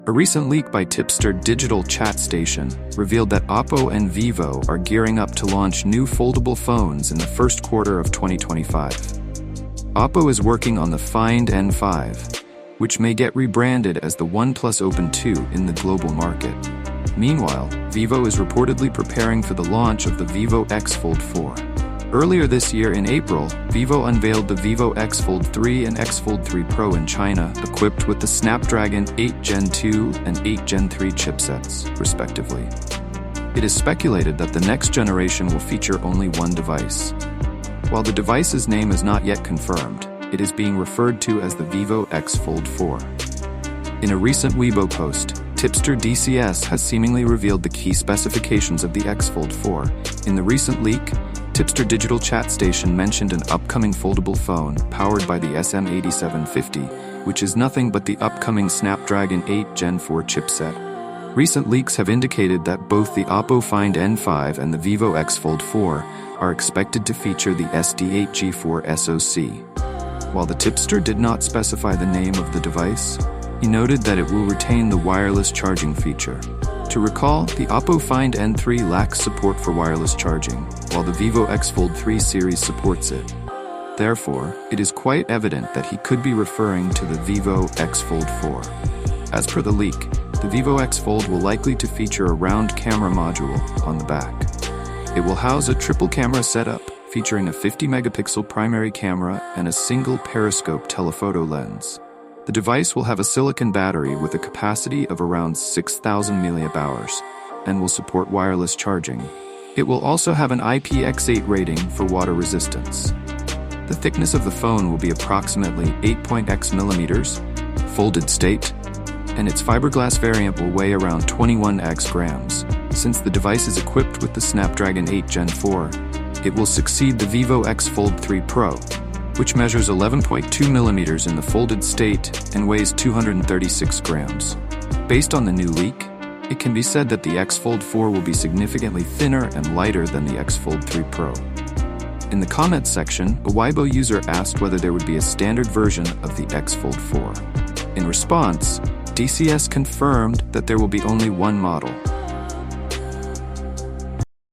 A recent leak by Tipster Digital Chat Station revealed that Oppo and ViVO are gearing up to launch new foldable phones in the first quarter of 2025. Oppo is working on the Find N5, which may get rebranded as the OnePlus Open 2 in the global market. Meanwhile, ViVO is reportedly preparing for the launch of the ViVO X Fold 4. Earlier this year in April, ViVO unveiled the ViVO X Fold 3 and X Fold 3 Pro in China, equipped with the Snapdragon 8 Gen 2 and 8 Gen 3 chipsets, respectively. It is speculated that the next generation will feature only one device. While the device's name is not yet confirmed, it is being referred to as the ViVO X Fold 4. In a recent Weibo post, Tipster DCS has seemingly revealed the key specifications of the X Fold 4. In the recent leak, Tipster Digital Chat Station mentioned an upcoming foldable phone powered by the SM8750, which is nothing but the upcoming Snapdragon 8 Gen 4 chipset. Recent leaks have indicated that both the Oppo Find N5 and the ViVO X Fold 4 are expected to feature the SD8G4 SoC. While the tipster did not specify the name of the device, he noted that it will retain the wireless charging feature. To recall, the Oppo Find N3 lacks support for wireless charging, while the ViVO X Fold 3 series supports it. Therefore, it is quite evident that he could be referring to the ViVO X Fold 4. As per the leak, the ViVO X Fold will likely to feature a round camera module on the back. It will house a triple camera setup, featuring a 50-megapixel primary camera and a single periscope telephoto lens. The device will have a silicon battery with a capacity of around 6,000 mAh and will support wireless charging. It will also have an IPX8 rating for water resistance. The thickness of the phone will be approximately 8.x millimeters, folded state, and its fiberglass variant will weigh around 21x grams. Since the device is equipped with the Snapdragon 8 Gen 4, it will succeed the ViVO X Fold 3 Pro, which measures 11.2 millimeters in the folded state and weighs 236 grams. Based on the new leak, it can be said that the X Fold 4 will be significantly thinner and lighter than the X Fold 3 Pro. In the comments section, a Weibo user asked whether there would be a standard version of the X Fold 4. In response, DCS confirmed that there will be only one model,